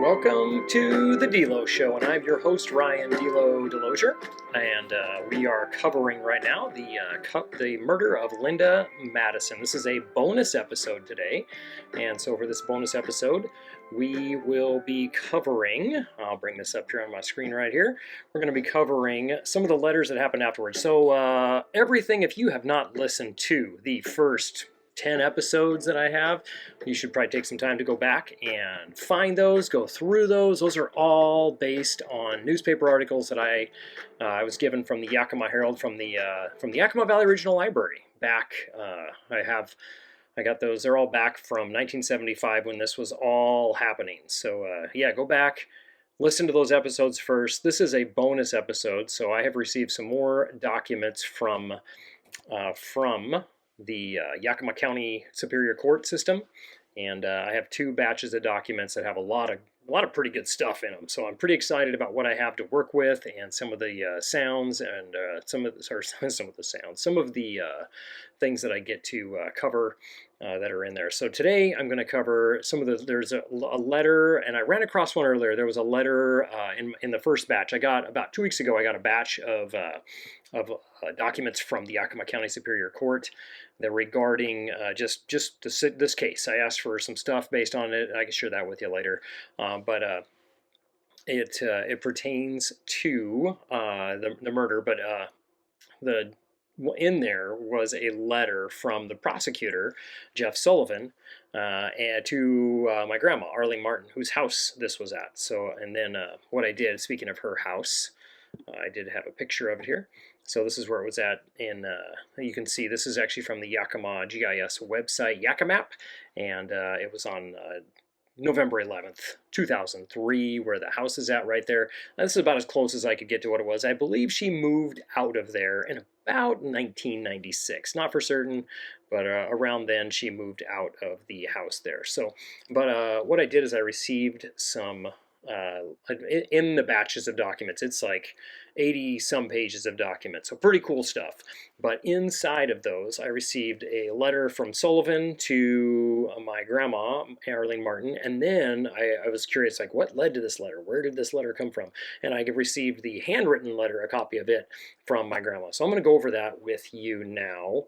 welcome to the Delo Show, and I'm your host, Ryan Delo Delosier, and we are covering right now the murder of Linda Madison. This is a bonus episode today, and so for this bonus episode, we will be covering, I'll bring this up here on my screen right here, we're going to be covering some of the letters that happened afterwards. So everything, if you have not listened to the first 10 episodes that I have, you should probably take some time to go back and find those, go through those. Those are all based on newspaper articles that I was given from the Yakima Herald from the Yakima Valley Regional Library. Back, I got those. They're all back from 1975 when this was all happening. So yeah, go back, listen to those episodes first. This is a bonus episode, so I have received some more documents from the Yakima County Superior Court system, and I have 2 batches of documents that have a lot of pretty good stuff in them. So I'm pretty excited about what I have to work with, and some of the sounds, and some of the things that I get to cover that are in there. So today I'm going to cover some of the. There's a letter, and I ran across one earlier. There was a letter in the first batch I got about 2 weeks ago. I got a batch of documents from the Yakima County Superior Court that regarding just this case. I asked for some stuff based on it. I can share that with you later, but it pertains to the murder. But in there was a letter from the prosecutor Jeff Sullivan and to my grandma Arlene Martin, whose house this was at. So, and then what I did, speaking of her house, I did have a picture of it here. So this is where it was at in, you can see this is actually from the Yakima GIS website, Yakimap, and it was on November 11th, 2003, where the house is at right there. Now, this is about as close as I could get to what it was. I believe she moved out of there in about 1996. Not for certain, but around then she moved out of the house there. So, but what I did is I received some in the batches of documents. It's like 80 some pages of documents, so pretty cool stuff. But inside of those, I received a letter from Sullivan to my grandma Arlene Martin, and then I was curious, like, what led to this letter? Where did this letter come from? And I received the handwritten letter, a copy of it, from my grandma. So I'm going to go over that with you now.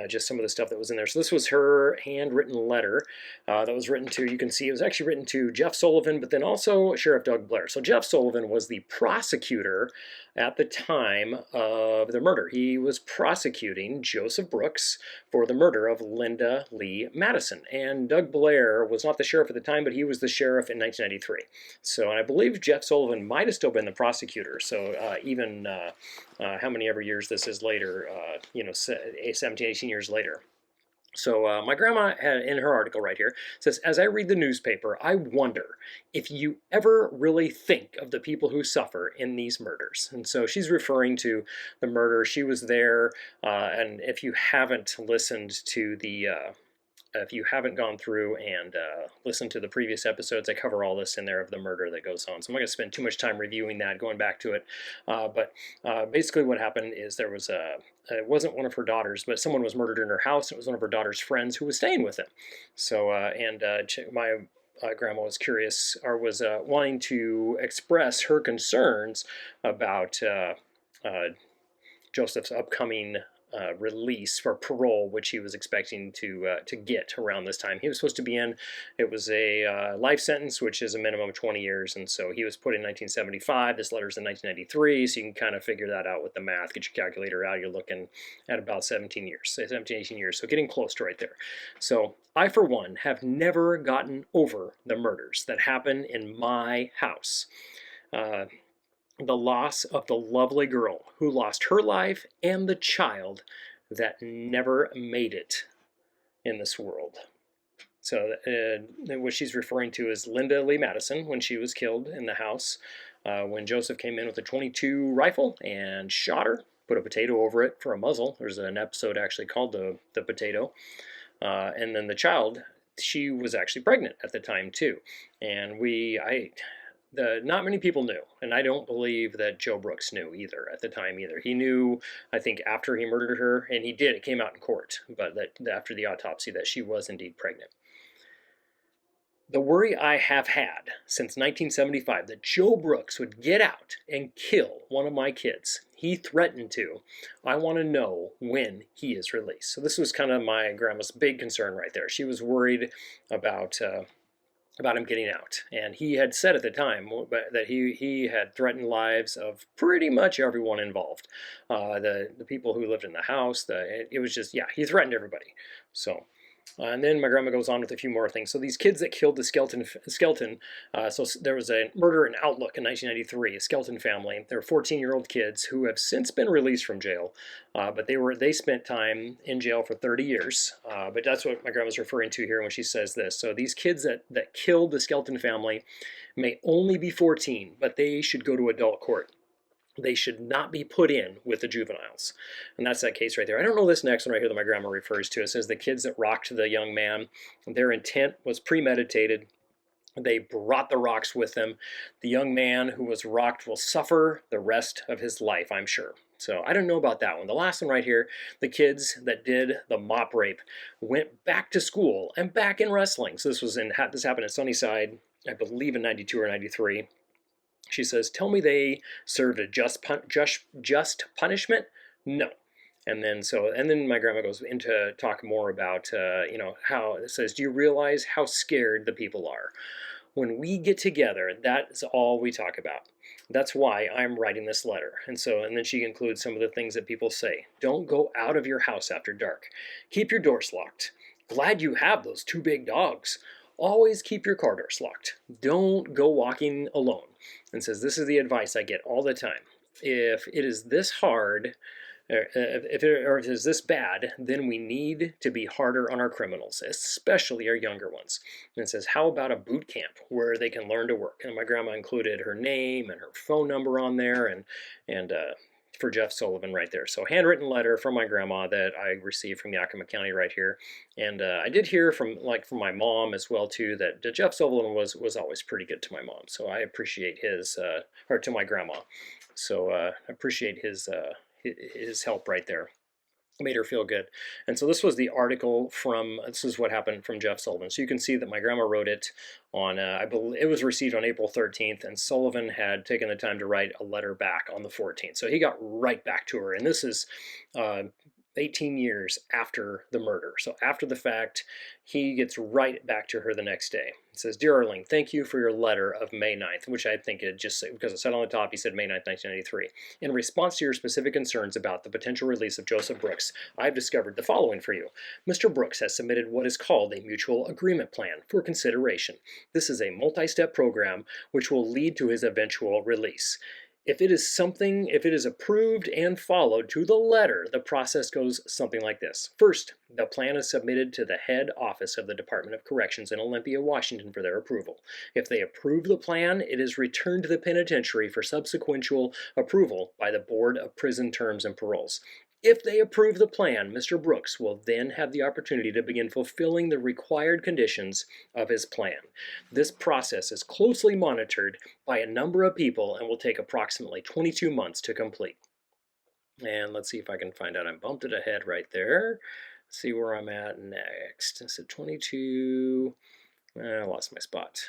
Just some of the stuff that was in there. So this was her handwritten letter that was written to, you can see it was actually written to Jeff Sullivan, but then also Sheriff Doug Blair. So Jeff Sullivan was the prosecutor at the time of the murder. He was prosecuting Joseph Brooks for the murder of Linda Lee Madison. And Doug Blair was not the sheriff at the time, but he was the sheriff in 1993. So I believe Jeff Sullivan might have still been the prosecutor. So even how many ever years this is later, 17, 18 years later. So my grandma had, in her article right here, says, as I read the newspaper, I wonder if you ever really think of the people who suffer in these murders. And so she's referring to the murder. She was there, and if you haven't listened to the if you haven't gone through and listened to the previous episodes, I cover all this in there of the murder that goes on. So I'm not going to spend too much time reviewing that, going back to it. But basically what happened is there was it wasn't one of her daughters, but someone was murdered in her house. It was one of her daughter's friends who was staying with them. So, my grandma was curious, or was wanting to express her concerns about Joseph's upcoming release for parole, which he was expecting to get around this time. He was supposed to be in, it was a life sentence, which is a minimum of 20 years, and so he was put in 1975. This letter's in 1993, so you can kind of figure that out with the math. Get your calculator out, you're looking at about 17 years, 17, 18 years, so getting close to right there. So I, for one, have never gotten over the murders that happen in my house. The loss of the lovely girl who lost her life and the child that never made it in this world. So what she's referring to is Linda Lee Madison, when she was killed in the house, when Joseph came in with a .22 rifle and shot her, put a potato over it for a muzzle. There's an episode actually called the potato. And then the child, she was actually pregnant at the time too. And not many people knew, and I don't believe that Joe Brooks knew either at the time either. He knew, I think, after he murdered her, and he did. It came out in court, but that after the autopsy that she was indeed pregnant. The worry I have had since 1975 that Joe Brooks would get out and kill one of my kids. He threatened to. I want to know when he is released. So this was kind of my grandma's big concern right there. She was worried about him getting out. And he had said at the time that he had threatened lives of pretty much everyone involved. The people who lived in the house, it was just, yeah, he threatened everybody. So, and then my grandma goes on with a few more things. So these kids that killed the Skelton, so there was a murder in Outlook in 1993, a Skelton family. They were 14-year-old kids who have since been released from jail, but they spent time in jail for 30 years. But that's what my grandma's referring to here when she says this. So these kids that killed the Skelton family may only be 14, but they should go to adult court. They should not be put in with the juveniles. And that's that case right there. I don't know this next one right here that my grandma refers to. It says the kids that rocked the young man, their intent was premeditated. They brought the rocks with them. The young man who was rocked will suffer the rest of his life, I'm sure. So I don't know about that one. The last one right here, the kids that did the mop rape went back to school and back in wrestling. So this happened at Sunnyside, I believe in 92 or 93. She says, tell me they served a just punishment? No. And then my grandma goes into talk more about, how it says, do you realize how scared the people are? When we get together, that is all we talk about. That's why I'm writing this letter. And then she includes some of the things that people say. Don't go out of your house after dark. Keep your doors locked. Glad you have those 2 big dogs. Always keep your car doors locked. Don't go walking alone. And says, this is the advice I get all the time. If it is this hard, if it is this bad, then we need to be harder on our criminals, especially our younger ones. And it says, how about a boot camp where they can learn to work? And my grandma included her name and her phone number on there, and for Jeff Sullivan right there. So handwritten letter from my grandma that I received from Yakima County right here. And I did hear from my mom as well too that Jeff Sullivan was always pretty good to my mom. So I appreciate or to my grandma. So I appreciate his help right there. Made her feel good. And so this was the article this is what happened from Jeff Sullivan. So you can see that my grandma wrote it on, I believe it was received on April 13th, and Sullivan had taken the time to write a letter back on the 14th. So he got right back to her. And this is 18 years after the murder. So after the fact, he gets right back to her the next day. It says, Dear Arlene, thank you for your letter of May 9th, which I think it just, because it said on the top, he said May 9th, 1993. In response to your specific concerns about the potential release of Joseph Brooks, I've discovered the following for you. Mr. Brooks has submitted what is called a mutual agreement plan for consideration. This is a multi-step program which will lead to his eventual release. If it is approved and followed to the letter, the process goes something like this. First, the plan is submitted to the head office of the Department of Corrections in Olympia, Washington for their approval. If they approve the plan, it is returned to the penitentiary for subsequent approval by the Board of Prison Terms and Paroles. If they approve the plan, Mr. Brooks will then have the opportunity to begin fulfilling the required conditions of his plan. This process is closely monitored by a number of people and will take approximately 22 months to complete. And let's see if I can find out. I bumped it ahead right there. Let's see where I'm at next. I said 22. I lost my spot.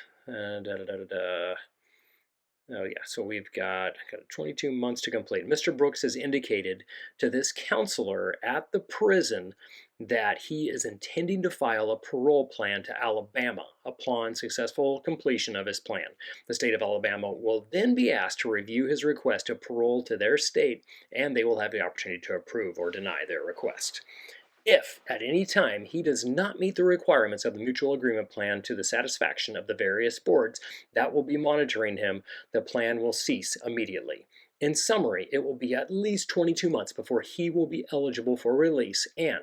Oh yeah, so we've got 22 months to complete. Mr. Brooks has indicated to this counselor at the prison that he is intending to file a parole plan to Alabama upon successful completion of his plan. The state of Alabama will then be asked to review his request of parole to their state, and they will have the opportunity to approve or deny their request. If, at any time, he does not meet the requirements of the mutual agreement plan to the satisfaction of the various boards that will be monitoring him, the plan will cease immediately. In summary, it will be at least 22 months before he will be eligible for release, and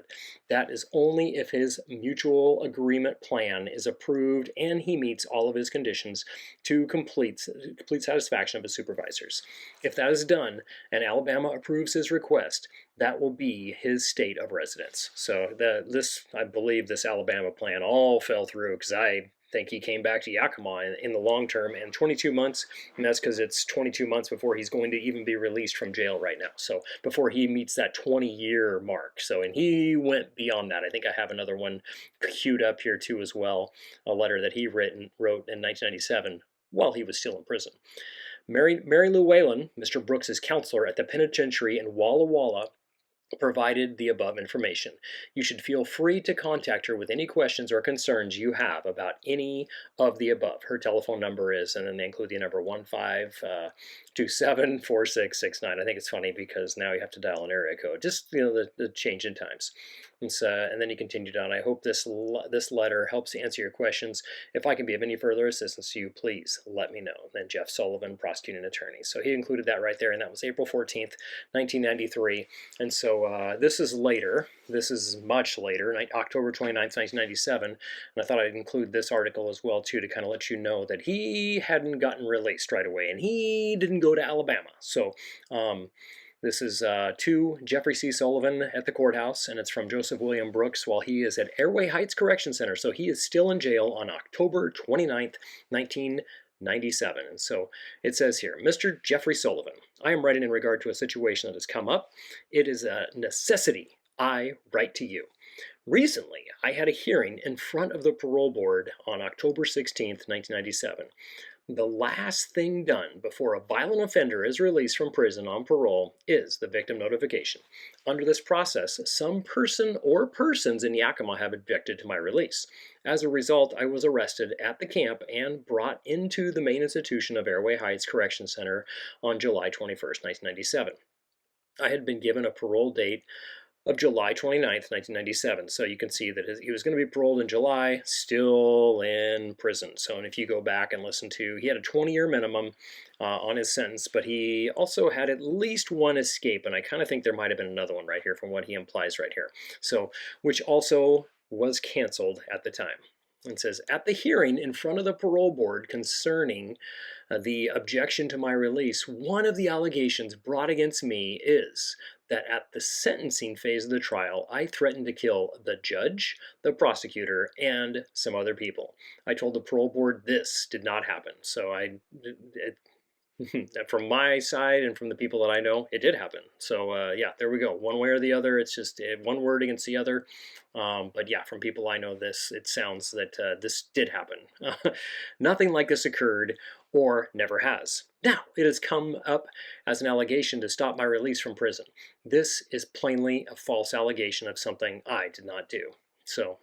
that is only if his mutual agreement plan is approved and he meets all of his conditions to complete satisfaction of his supervisors. If that is done and Alabama approves his request, that will be his state of residence. So I believe this Alabama plan all fell through because I think he came back to Yakima in the long term, and 22 months, and that's because it's 22 months before he's going to even be released from jail right now. So before he meets that 20-year mark. So, and he went beyond that. I think I have another one queued up here too as well, a letter that he wrote in 1997 while he was still in prison. Mary Lou Whalen, Mr. Brooks's counselor at the penitentiary in Walla Walla, provided the above information. You should feel free to contact her with any questions or concerns you have about any of the above. Her telephone number is, and then they include the number 1527-4669. I think it's funny because now you have to dial an area code. Just, the change in times. And then he continued on. I hope this letter helps to answer your questions. If I can be of any further assistance to you, please let me know. And then Jeff Sullivan, prosecuting attorney. So he included that right there, and that was April 14th, 1993. And so this is later. This is much later, October 29th, 1997. And I thought I'd include this article as well, too, to kind of let you know that he hadn't gotten released right away, and he didn't go to Alabama. So this is to Jeffrey C. Sullivan at the courthouse, and it's from Joseph William Brooks while he is at Airway Heights Correction Center. So he is still in jail on October 29th, 1997. And so it says here, Mr. Jeffrey Sullivan, I am writing in regard to a situation that has come up. It is a necessity I write to you. Recently, I had a hearing in front of the parole board on October 16th, 1997. The last thing done before a violent offender is released from prison on parole is the victim notification. Under this process, some person or persons in Yakima have objected to my release. As a result, I was arrested at the camp and brought into the main institution of Airway Heights Correction Center on July 21st, 1997. I had been given a parole date of July 29th, 1997. So you can see that he was going to be paroled in July, still in prison. So, and if you go back and listen to, he had a 20-year minimum on his sentence, but he also had at least one escape, and I kind of think there might have been another one right here from what he implies right here. So, which also was canceled at the time. It says, at the hearing in front of the parole board concerning the objection to my release, one of the allegations brought against me is that at the sentencing phase of the trial, I threatened to kill the judge, the prosecutor, and some other people. I told the parole board this did not happen. So from my side and from the people that I know, it did happen. So yeah, there we go. One way or the other, it's just one word against the other. But yeah, from people I know, it sounds that this did happen. Nothing like this occurred or never has. Now, it has come up as an allegation to stop my release from prison. This is plainly a false allegation of something I did not do. So,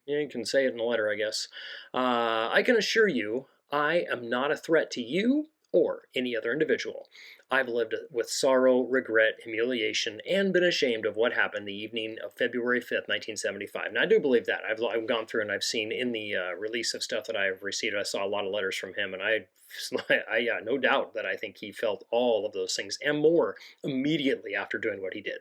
you can say it in a letter, I guess. I can assure you, I am not a threat to you or any other individual. I've lived with sorrow, regret, humiliation, and been ashamed of what happened the evening of February 5th, 1975. Now, I do believe that. I've gone through and I've seen in the release of stuff that I've received, I saw a lot of letters from him, and I no doubt that I think he felt all of those things and more immediately after doing what he did.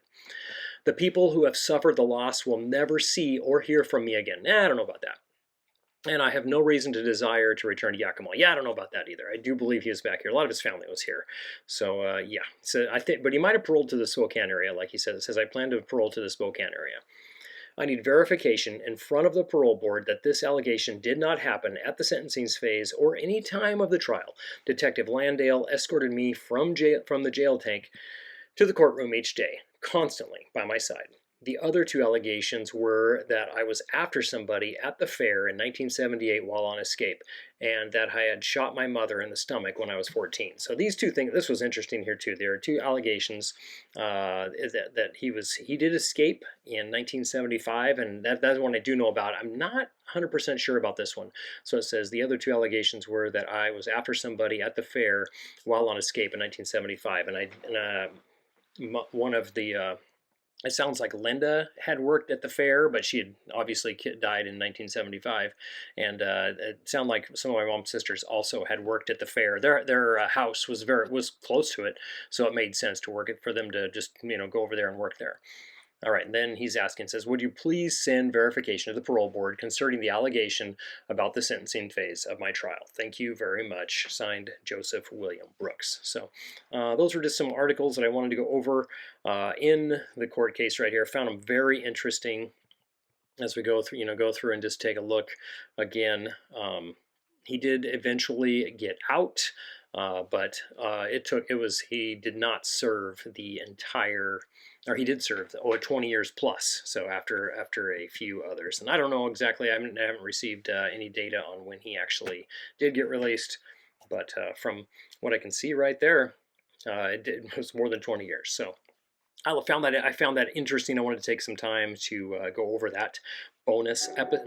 The people who have suffered the loss will never see or hear from me again. I don't know about that. And I have no reason to desire to return to Yakima. Yeah, I don't know about that either. I do believe he is back here. A lot of his family was here. So, yeah. So I think, but he might have paroled to the Spokane area, like he says. It says, I plan to parole to the Spokane area. I need verification in front of the parole board that this allegation did not happen at the sentencing phase or any time of the trial. Detective Landale escorted me from the jail tank to the courtroom each day, constantly by my side. The other two allegations were that I was after somebody at the fair in 1978 while on escape, and that I had shot my mother in the stomach when I was 14. So these two things, this was interesting here too. There are two allegations that he did escape in 1975, and that's one I do know about. I'm not 100% sure about this one. So it says the other two allegations were that I was after somebody at the fair while on escape in 1975, and one of the it sounds like Linda had worked at the fair, but she had obviously died in 1975. And it sounded like some of my mom's sisters also had worked at the fair. Their house was close to it, so it made sense for them to just go over there and work there. All right, and then he's asking, says, would you please send verification to the parole board concerning the allegation about the sentencing phase of my trial? Thank you very much. Signed, Joseph William Brooks. So those were just some articles that I wanted to go over in the court case right here. I found them very interesting. as we go through, go through and just take a look again. He did eventually get out, but he did not serve the entire, or he did serve 20 years plus. So after a few others, and I don't know exactly. I haven't received any data on when he actually did get released, but from what I can see right there, it was more than 20 years. So I found that interesting. I wanted to take some time to go over that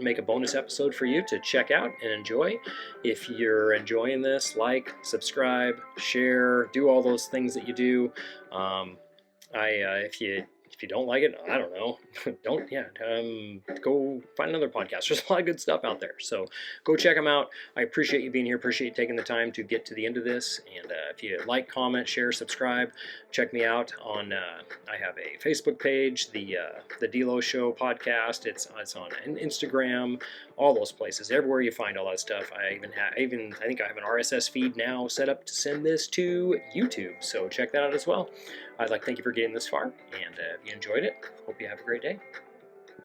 make a bonus episode for you to check out and enjoy. If you're enjoying this, like, subscribe, share, do all those things that you do. If you don't like it, I don't know. Go find another podcast. There's a lot of good stuff out there. So go check them out. I appreciate you being here. Appreciate you taking the time to get to the end of this. And if you like, comment, share, subscribe, check me out on. I have a Facebook page, the Delo Show podcast. It's on Instagram, all those places. Everywhere you find all that stuff. I think I have an RSS feed now set up to send this to YouTube. So check that out as well. I'd like to thank you for getting this far, and if you enjoyed it, hope you have a great day.